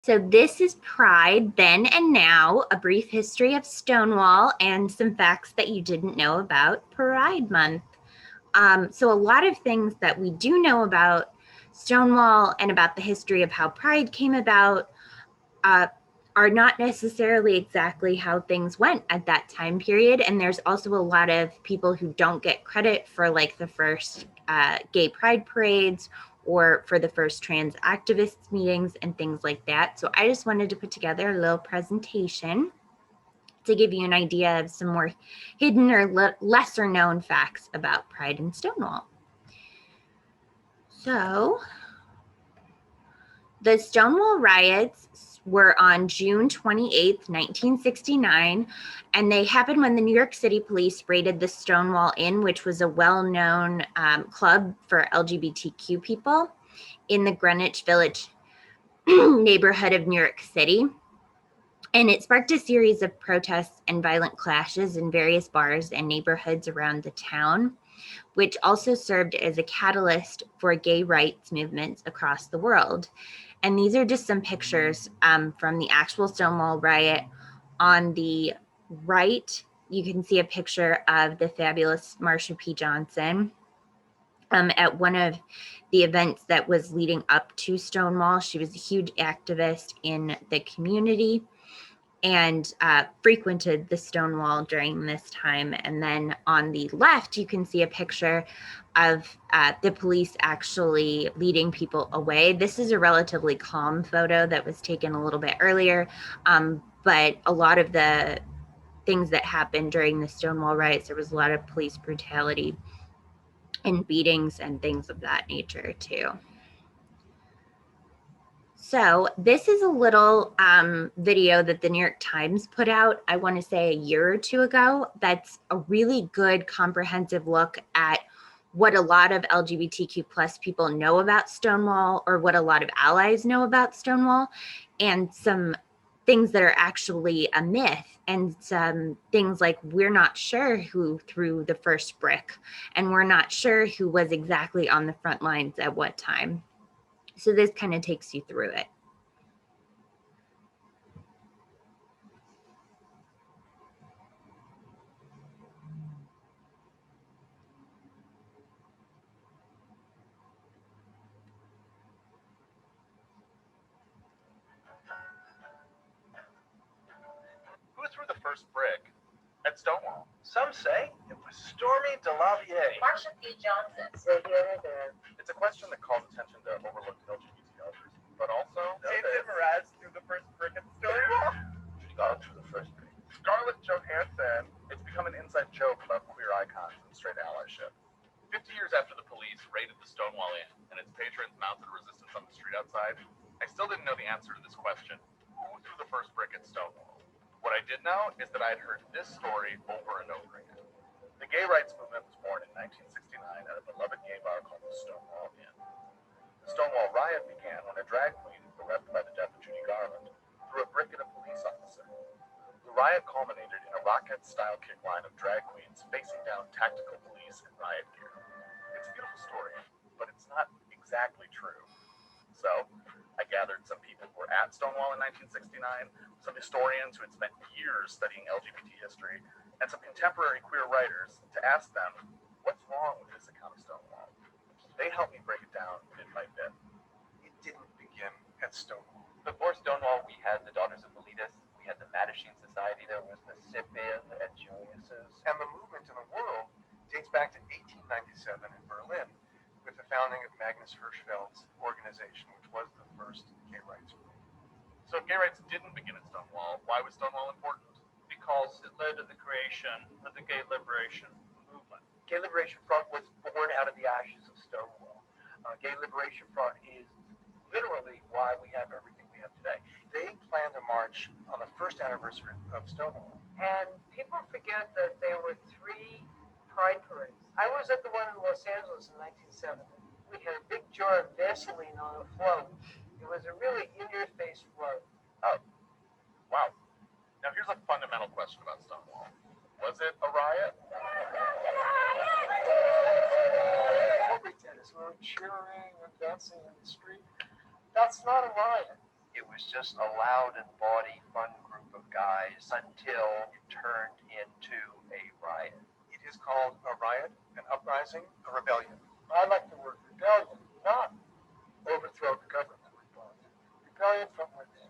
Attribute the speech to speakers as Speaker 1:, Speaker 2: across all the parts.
Speaker 1: So this is Pride Then and Now, a brief history of Stonewall and some facts that you didn't know about Pride Month. So a lot of things that we do know about Stonewall and about the history of how Pride came about are not necessarily exactly how things went at that time period. And there's also a lot of people who don't get credit for like the first gay pride parades or for the first trans activists meetings and things like that. So I just wanted to put together a little presentation to give you an idea of some more hidden or lesser known facts about Pride and Stonewall. So the Stonewall riots were on June 28th, 1969, and they happened when the New York City police raided the Stonewall Inn, which was a well-known club for LGBTQ people in the Greenwich Village neighborhood of New York City. And it sparked a series of protests and violent clashes in various bars and neighborhoods around the town, which also served as a catalyst for gay rights movements across the world. And these are just some pictures from the actual Stonewall riot. On the right, you can see a picture of the fabulous Marsha P. Johnson at one of the events that was leading up to Stonewall. She was a huge activist in the community and frequented the Stonewall during this time. And then on the left, you can see a picture of the police actually leading people away. This is a relatively calm photo that was taken a little bit earlier, but a lot of the things that happened during the Stonewall riots, there was a lot of police brutality and beatings and things of that nature too. So this is a little video that the New York Times put out, I want to say a year or two ago. That's a really good comprehensive look at what a lot of LGBTQ plus people know about Stonewall, or what a lot of allies know about Stonewall, and some things that are actually a myth, and some things like we're not sure who threw the first brick, and we're not sure who was exactly on the front lines at what time. So this kind of takes you through it.
Speaker 2: Who threw the first brick at Stonewall? Some say it was Stormy DeLavier.
Speaker 3: Marsha P. Johnson.
Speaker 2: It's a question that calls attention to overlooked LGBT elders, but also
Speaker 4: David Mraz threw the first brick at Stonewall.
Speaker 2: Judy Garland threw the first brick. Scarlett Johansson. It's become an inside joke about queer icons and straight allyship. 50 years after the police raided the Stonewall Inn and its patrons mounted resistance on the street outside, I still didn't know the answer to this question: who threw the first brick at Stonewall? What I did know is that I had heard this story over and over again. The gay rights movement was born in 1969 at a beloved gay bar called the Stonewall Inn. The Stonewall riot began when a drag queen, bereft by the death of Judy Garland, threw a brick at a police officer. The riot culminated in a Rockette-style kick line of drag queens facing down tactical police in riot gear. It's a beautiful story, but it's not exactly true. So, I gathered some people who were at Stonewall in 1969, some historians who had spent years studying LGBT history, and some contemporary queer writers to ask them, what's wrong with this account of Stonewall? They helped me break it down bit by bit.
Speaker 4: It didn't begin at Stonewall.
Speaker 5: Before Stonewall, we had the Daughters of Bilitis, we had the Mattachine Society, there was the Sipin at Julius's.
Speaker 4: And the movement in the world dates back to 1897 in Berlin, with the founding of Magnus Hirschfeld's organization, which was the first gay rights movement.
Speaker 2: So if gay rights didn't begin at Stonewall, why was Stonewall important?
Speaker 6: Because it led to the creation of the gay liberation movement.
Speaker 7: Gay Liberation Front was born out of the ashes of Stonewall. Gay Liberation Front is literally why we have everything we have today.
Speaker 4: They planned a march on the first anniversary of Stonewall.
Speaker 8: And people forget that there were 3 pride parades. I was at the one in Los Angeles in 1970. We had a big jar of Vaseline on a float. It was a really in-your-face float.
Speaker 2: Oh, wow. Now here's a fundamental question about Stonewall. Was it a riot?
Speaker 8: Every tennis, we were cheering and dancing in the street. That's not a riot.
Speaker 4: It was
Speaker 5: was just a loud and bawdy, fun group of guys until it turned into a riot.
Speaker 4: It is called a riot, an uprising, a rebellion.
Speaker 8: I like the word rebellion, not overthrow the government, but rebellion from within.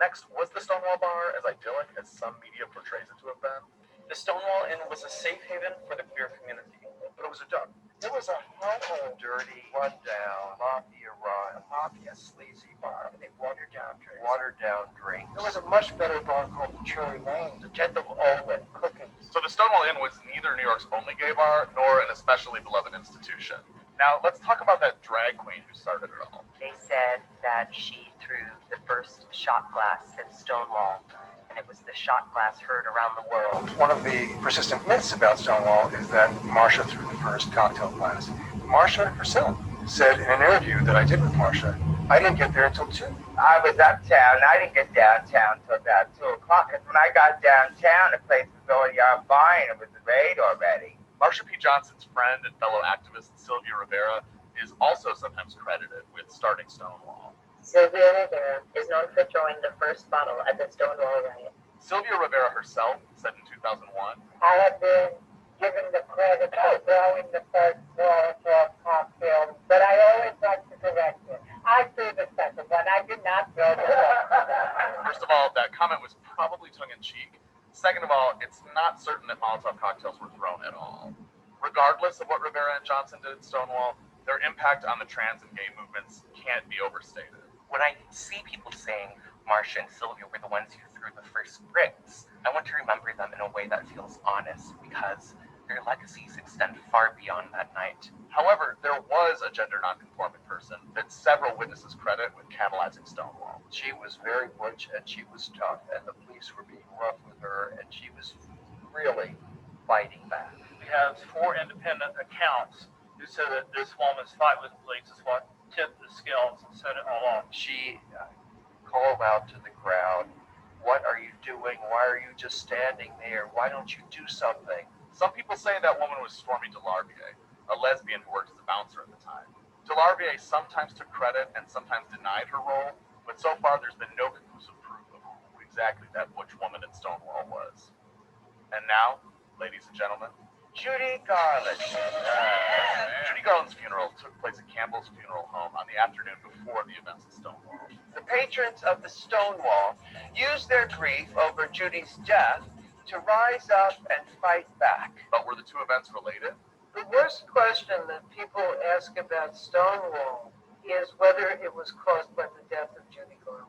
Speaker 2: Next, was the Stonewall Bar as idyllic as some media portrays it to have been?
Speaker 5: The Stonewall Inn was a safe haven for the queer community,
Speaker 2: But it was a joke.
Speaker 8: It was a hellhole.
Speaker 5: dirty, rundown, mafia-run,
Speaker 7: Mafia, sleazy bar. They watered down drinks.
Speaker 5: watered-down drinks.
Speaker 8: There was a much better bar called the Cherry Lane.
Speaker 7: The tenth of Olin cooking.
Speaker 2: So the Stonewall Inn was neither New York's only gay bar nor an especially beloved institution. Now let's talk about that drag queen who started it all.
Speaker 3: They said that she threw the first shot glass at Stonewall, and it was the shot glass heard around the world.
Speaker 4: One of the persistent myths about Stonewall is that Marcia threw the first cocktail glass. Marcia herself said in an interview that I did with Marcia, I didn't get there until 2.
Speaker 9: I was uptown. I didn't get downtown till about 2 o'clock. And when I got downtown, the place was already on fire and it was raid already.
Speaker 2: Marsha P. Johnson's friend and fellow activist Sylvia Rivera is also sometimes credited with starting Stonewall.
Speaker 3: Sylvia Rivera is known for throwing the first bottle at the Stonewall riot.
Speaker 2: Sylvia Rivera herself said in 2001,
Speaker 8: I have been given the credit for throwing the first Molotov cocktail, but I always like to correct it. I threw the second one. I did not throw the first one.
Speaker 2: first of all, that comment was probably tongue-in-cheek. Second of all, it's not certain that Molotov cocktails were thrown at all. Regardless of what Rivera and Johnson did at Stonewall, their impact on the trans and gay movements can't be overstated.
Speaker 3: When I see people saying Marcia and Sylvia were the ones who threw the first bricks, I want to remember them in a way that feels honest, because their legacies extend far beyond that night.
Speaker 2: However, there was a gender nonconforming person that several witnesses credit with catalyzing Stonewall.
Speaker 5: She was very butch and she was tough, and the police were being rough with her, and she was really fighting back.
Speaker 6: We have 4 independent accounts who said that this woman's fight with the police is what tipped the scales and set it all off.
Speaker 5: She called out to the crowd, "What are you doing? Why are you just standing there? Why don't you do something?"
Speaker 2: Some people say that woman was Stormy DeLarvier, a lesbian who worked as a bouncer at the time. DeLarvier sometimes took credit and sometimes denied her role, but so far there's been no conclusive proof of who exactly that butch woman at Stonewall was. And now, ladies and gentlemen,
Speaker 9: Judy Garland.
Speaker 2: Judy Garland's funeral took place at Campbell's Funeral Home on the afternoon before the events at Stonewall.
Speaker 9: The patrons of the Stonewall used their grief over Judy's death to rise up and fight back.
Speaker 2: But were the two events related?
Speaker 8: The worst question that people ask about Stonewall is whether it was caused by the death of Judy Garland.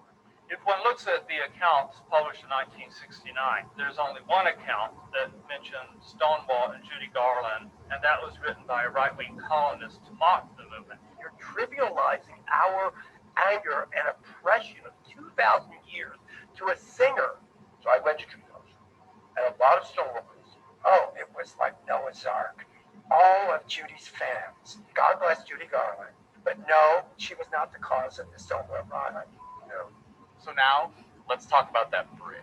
Speaker 6: If one looks at the accounts published in 1969, there's only one account that mentions Stonewall and Judy Garland, and that was written by a right-wing columnist to mock the movement.
Speaker 7: You're trivializing our anger and oppression of 2,000 years to a singer. So I went to Judy's, and a lot of Stonewall groups. Oh, it was like Noah's Ark. All of Judy's fans. God bless Judy Garland. But no, she was not the cause of the Stonewall riot. No.
Speaker 2: So now, let's talk about that brick.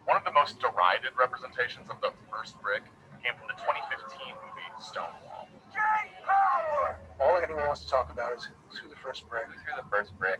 Speaker 2: One of the most derided representations of the first brick came from the 2015 movie Stonewall.
Speaker 7: Gay power!
Speaker 4: All anyone wants to talk about is who threw the first brick.
Speaker 5: Who threw the first brick?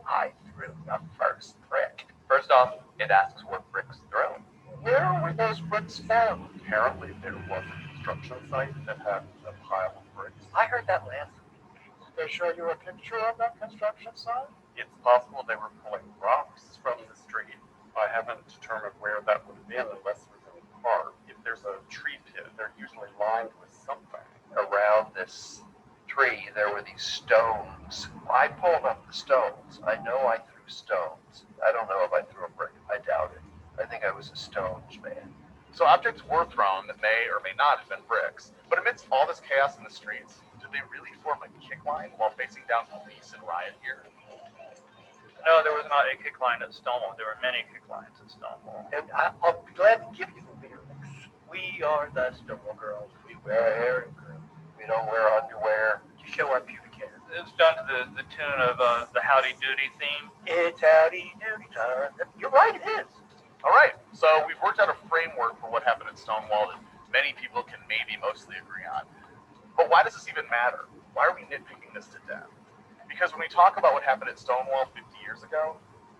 Speaker 7: I threw the first brick.
Speaker 5: First off, it asks what bricks thrown.
Speaker 8: Where were those bricks found?
Speaker 2: Apparently, there was a construction site that had a pile of bricks.
Speaker 7: I heard that last week.
Speaker 8: Did they show you a picture of that construction site?
Speaker 2: It's possible they were pulling rocks from the street. I haven't determined where that would have been unless it was in a car. If there's a tree pit, they're usually lined with something.
Speaker 5: Around this tree, there were these stones. I pulled up the stones. I know I threw stones. I don't know if I threw a brick. I doubt it. I think I was a stones man.
Speaker 2: So objects were thrown that may or may not have been bricks. But amidst all this chaos in the streets, did they really form a kick line while facing down police and riot gear?
Speaker 6: No, there was not a kick line at Stonewall. There were many kick lines at Stonewall.
Speaker 7: And I'll be glad to give you the lyrics. We are the Stonewall girls. We wear our hair in curls.
Speaker 5: We don't wear underwear.
Speaker 7: To show our pubic hair.
Speaker 6: It was done to the tune of the Howdy Doody theme.
Speaker 7: It's howdy doody time. You're right, it is.
Speaker 2: All right, so we've worked out a framework for what happened at Stonewall that many people can maybe mostly agree on. But why does this even matter? Why are we nitpicking this to death? Because when we talk about what happened at Stonewall 50 years ago,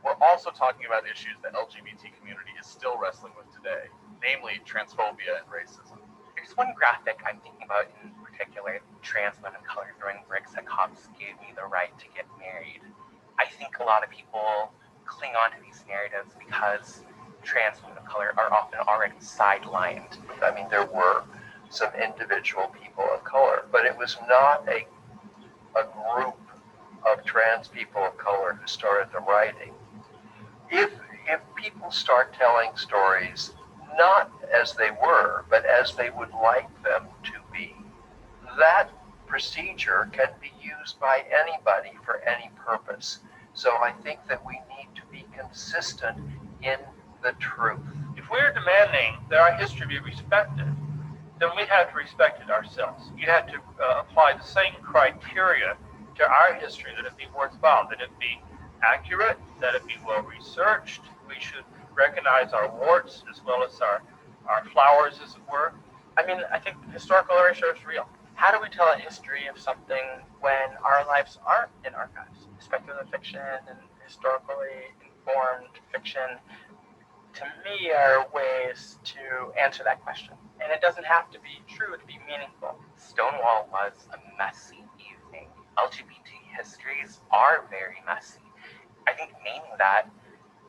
Speaker 2: we're also talking about issues the LGBT community is still wrestling with today, namely transphobia and racism.
Speaker 3: There's one graphic I'm thinking about in particular, trans women of color throwing bricks at cops gave me the right to get married. I think a lot of people cling on to these narratives because trans women of color are often already sidelined.
Speaker 5: I mean, there were some individual people of color, but it was not a group of trans people of color who started the writing. If people start telling stories not as they were, but as they would like them to be, that procedure can be used by anybody for any purpose. So I think that we need to be consistent in the truth.
Speaker 6: If we're demanding that our history be respected, then we have to respect it ourselves. You have to apply the same criteria to our history, that it be worthwhile, that it be accurate, that it be well researched. We should recognize our warts as well as our flowers, as it were.
Speaker 10: I mean, I think historical erasure is real. How do we tell a history of something when our lives aren't in archives? Speculative fiction and historically informed fiction, to me, are ways to answer that question. And it doesn't have to be true to be meaningful.
Speaker 3: Stonewall was a messy evening. LGBT histories are very messy. I think naming that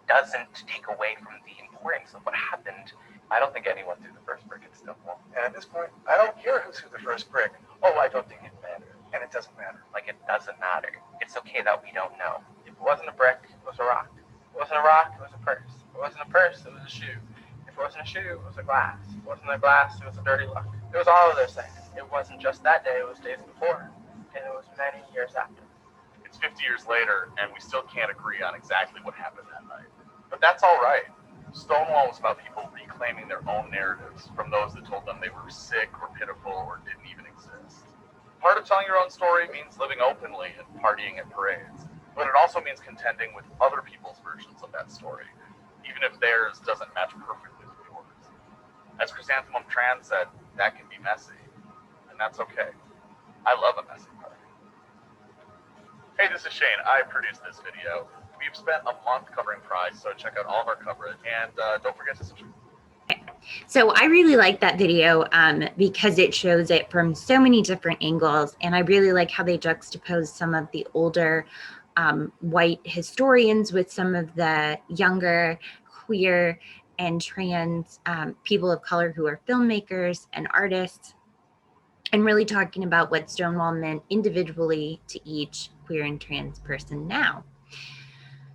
Speaker 3: doesn't take away from the importance of what happened.
Speaker 10: I don't think anyone threw the first brick at Stonewall.
Speaker 4: And at this point, I don't care who threw the first brick. Oh, I don't think it matters. And it doesn't matter.
Speaker 3: Like, it doesn't matter. It's okay that we don't know.
Speaker 10: If it wasn't a brick, it was a rock. If it wasn't a rock, it was a purse. If it wasn't a purse, it was a shoe. If it wasn't a shoe, it was a glass. If it wasn't a glass, it was a dirty look. It was all of those things. It wasn't just that day, it was days before. And it was many years after.
Speaker 2: It's 50 years later, and we still can't agree on exactly what happened that night. But that's all right. Stonewall was about people reclaiming their own narratives from those that told them they were sick or pitiful or didn't even exist. Part of telling your own story means living openly and partying at parades, but it also means contending with other people's versions of that story, even if theirs doesn't match perfectly with yours. As Chrysanthemum Trans said, that can be messy, and that's okay. I love a messy party. Hey, this is Shane. I produced this video. We've spent a month covering Pride, so check out all of our coverage, and don't forget to subscribe.
Speaker 1: So I really like that video because it shows it from so many different angles, and I really like how they juxtapose some of the older white historians with some of the younger queer and trans people of color who are filmmakers and artists, and really talking about what Stonewall meant individually to each queer and trans person now.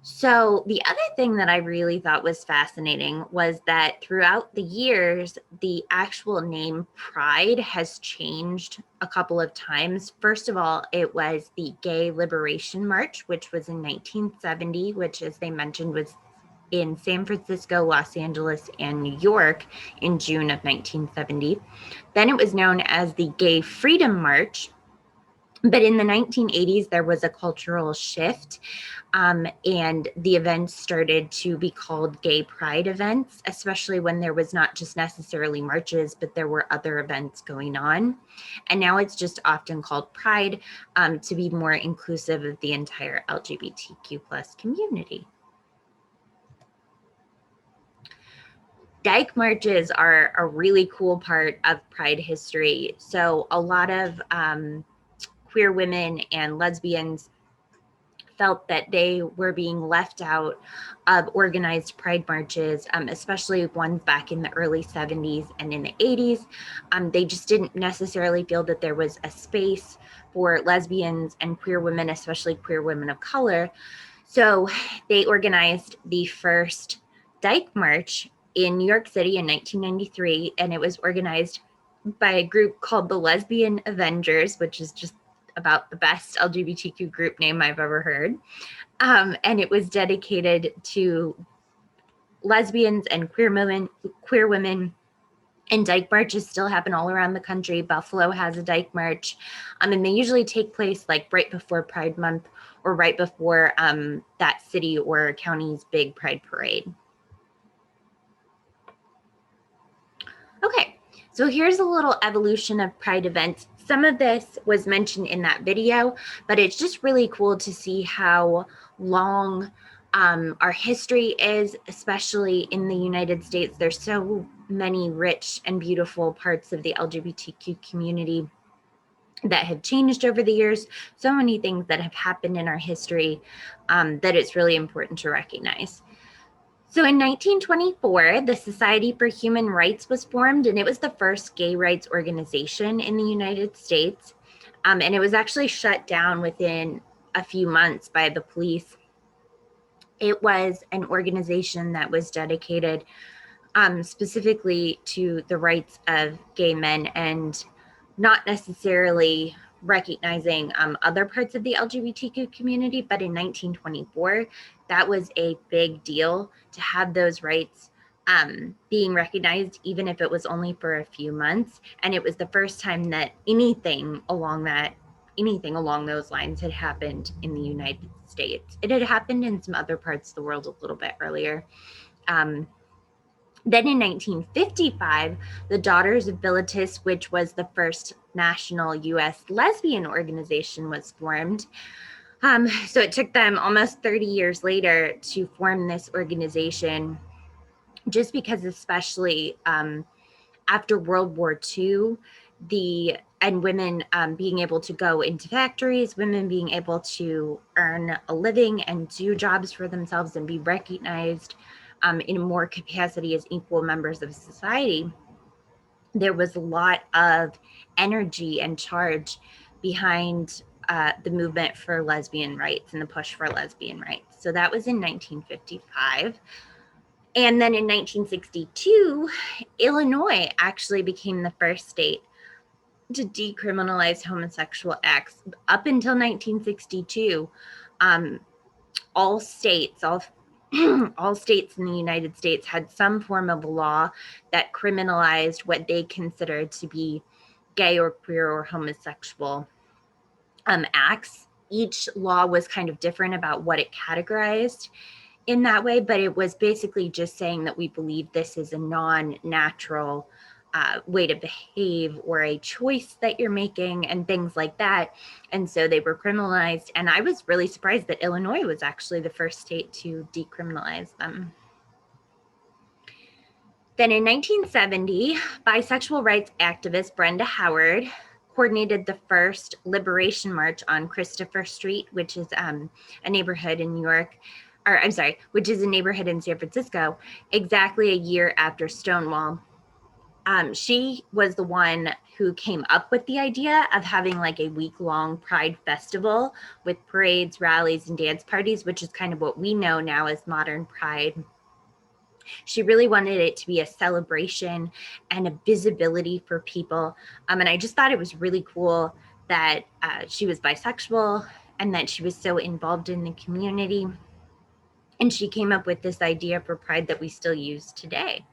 Speaker 1: So the other thing that I really thought was fascinating was that throughout the years, the actual name Pride has changed a couple of times. First of all, it was the Gay Liberation March, which was in 1970, which, as they mentioned, was in San Francisco, Los Angeles, and New York in June of 1970. Then it was known as the Gay Freedom March. But in the 1980s, there was a cultural shift, and the events started to be called gay pride events, especially when there was not just necessarily marches, but there were other events going on. And now it's just often called Pride to be more inclusive of the entire LGBTQ plus community. Dyke marches are a really cool part of Pride history. So a lot of queer women and lesbians felt that they were being left out of organized pride marches, especially ones back in the early 70s and in the 80s. They just didn't necessarily feel that there was a space for lesbians and queer women, especially queer women of color. So they organized the first Dyke March in New York City in 1993, and it was organized by a group called the Lesbian Avengers, which is just about the best LGBTQ group name I've ever heard. And it was dedicated to lesbians and queer women. And Dyke marches still happen all around the country. Buffalo has a Dyke March. And they usually take place like right before Pride Month or right before that city or county's big Pride parade. Okay, so here's a little evolution of Pride events. Some of this was mentioned in that video, but it's just really cool to see how long our history is, especially in the United States. There's so many rich and beautiful parts of the LGBTQ community that have changed over the years, so many things that have happened in our history that it's really important to recognize. So in 1924, the Society for Human Rights was formed, and it was the first gay rights organization in the United States. And it was actually shut down within a few months by the police. It was an organization that was dedicated specifically to the rights of gay men and not necessarily recognizing other parts of the LGBTQ community. But in 1924, that was a big deal to have those rights being recognized, even if it was only for a few months. And it was the first time that anything along those lines had happened in the United States. It had happened in some other parts of the world a little bit earlier. Then in 1955, the Daughters of Bilitis, which was the first national U.S. lesbian organization, was formed. So it took them almost 30 years later to form this organization, just because especially after World War II, women being able to go into factories, women being able to earn a living and do jobs for themselves and be recognized in more capacity as equal members of society, there was a lot of energy and charge behind the movement for lesbian rights and the push for lesbian rights. So that was in 1955. And then in 1962, Illinois actually became the first state to decriminalize homosexual acts. Up until 1962, all states in the United States had some form of law that criminalized what they considered to be gay or queer or homosexual acts. Each law was kind of different about what it categorized in that way, but it was basically just saying that we believe this is a non-natural way to behave or a choice that you're making and things like that. And so they were criminalized. And I was really surprised that Illinois was actually the first state to decriminalize them. Then in 1970, bisexual rights activist Brenda Howard coordinated the first liberation march on Christopher Street, which is a neighborhood in New York, which is a neighborhood in San Francisco, exactly a year after Stonewall. She was the one who came up with the idea of having like a week-long Pride festival with parades, rallies, and dance parties, which is kind of what we know now as modern Pride. She really wanted it to be a celebration and a visibility for people. And I just thought it was really cool that she was bisexual and that she was so involved in the community. And she came up with this idea for Pride that we still use today.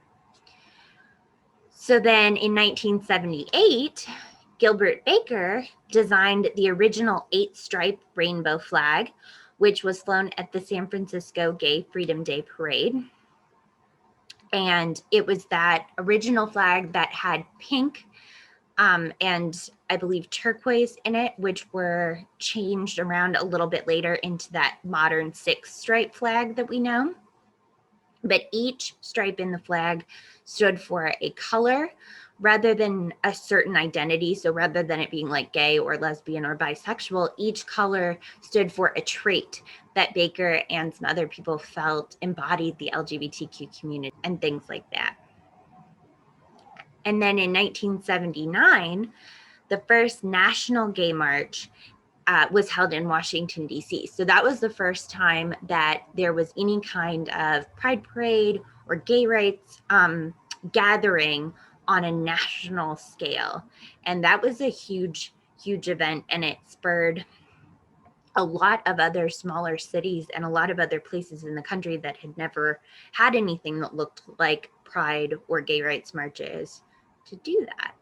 Speaker 1: So then in 1978, Gilbert Baker designed the original 8-stripe rainbow flag, which was flown at the San Francisco Gay Freedom Day Parade. And it was that original flag that had pink and I believe turquoise in it, which were changed around a little bit later into that modern 6-stripe flag that we know. But each stripe in the flag stood for a color rather than a certain identity. So rather than it being like gay or lesbian or bisexual, each color stood for a trait that Baker and some other people felt embodied the LGBTQ community and things like that. And then in 1979, the first National Gay March was held in Washington, D.C. So that was the first time that there was any kind of pride parade or gay rights gathering on a national scale. And that was a huge, huge event, and it spurred a lot of other smaller cities and a lot of other places in the country that had never had anything that looked like pride or gay rights marches to do that.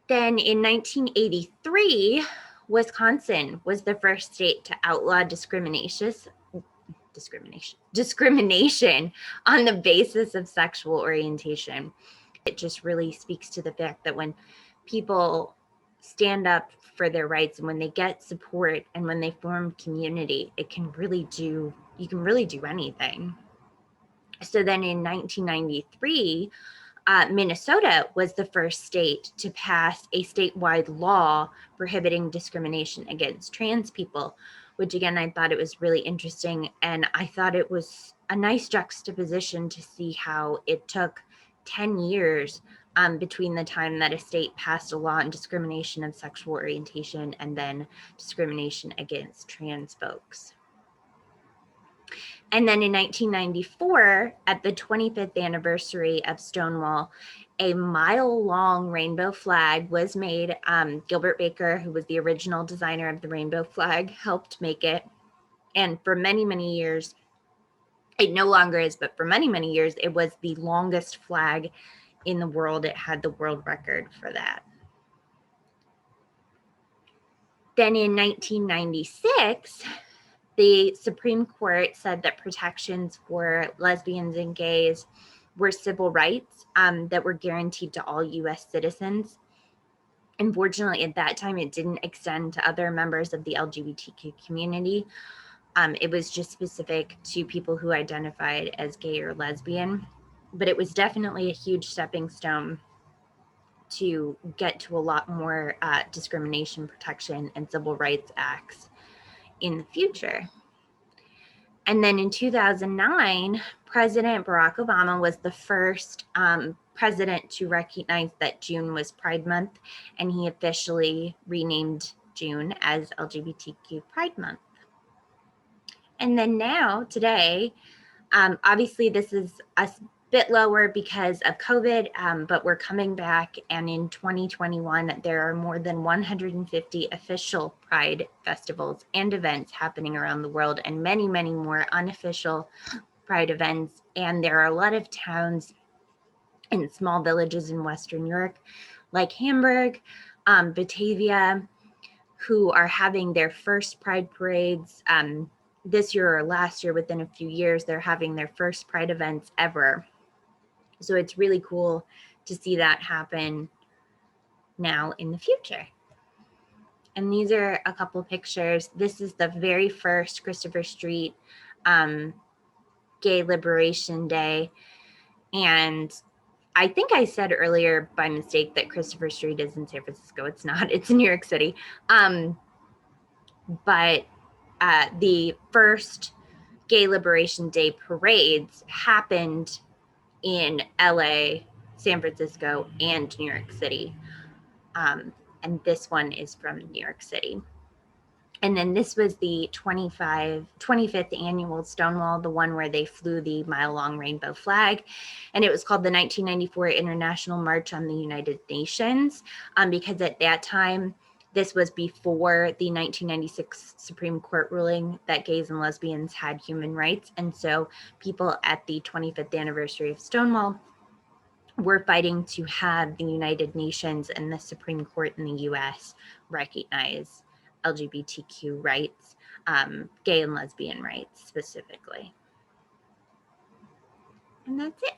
Speaker 1: Then in 1983, Wisconsin was the first state to outlaw discrimination on the basis of sexual orientation. It just really speaks to the fact that when people stand up for their rights and when they get support and when they form community, you can really do anything. So then in 1993, Minnesota was the first state to pass a statewide law prohibiting discrimination against trans people, which again, I thought it was really interesting. And I thought it was a nice juxtaposition to see how it took 10 years between the time that a state passed a law on discrimination of sexual orientation and then discrimination against trans folks. And then in 1994, at the 25th anniversary of Stonewall, a mile-long rainbow flag was made. Gilbert Baker, who was the original designer of the rainbow flag, helped make it. And for many, many years, it no longer is, but for many, many years, it was the longest flag in the world. It had the world record for that. Then in 1996, the Supreme Court said that protections for lesbians and gays were civil rights that were guaranteed to all U.S. citizens. Unfortunately, at that time, it didn't extend to other members of the LGBTQ community. It was just specific to people who identified as gay or lesbian. But it was definitely a huge stepping stone to get to a lot more discrimination protection and civil rights acts in the future. And then in 2009, President Barack Obama was the first president to recognize that June was Pride Month, and he officially renamed June as LGBTQ Pride Month. And then now, today, obviously this is a bit lower because of COVID, but we're coming back, and in 2021 there are more than 150 official Pride festivals and events happening around the world, and many, many more unofficial Pride events. And there are a lot of towns and small villages in Western Europe like Hamburg, Batavia, who are having their first Pride parades this year or last year. Within a few years, they're having their first Pride events ever. So it's really cool to see that happen now in the future. And these are a couple pictures. This is the very first Christopher Street Gay Liberation Day. And I think I said earlier by mistake that Christopher Street is in San Francisco. It's not, it's in New York City. But the first Gay Liberation Day parades happened in LA, San Francisco, and New York City. And this one is from New York City. And then this was the 25th annual Stonewall, the one where they flew the mile-long rainbow flag. And it was called the 1994 International March on the United Nations, because at that time, this was before the 1996 Supreme Court ruling that gays and lesbians had human rights. And so people at the 25th anniversary of Stonewall were fighting to have the United Nations and the Supreme Court in the US recognize LGBTQ rights, gay and lesbian rights specifically. And that's it.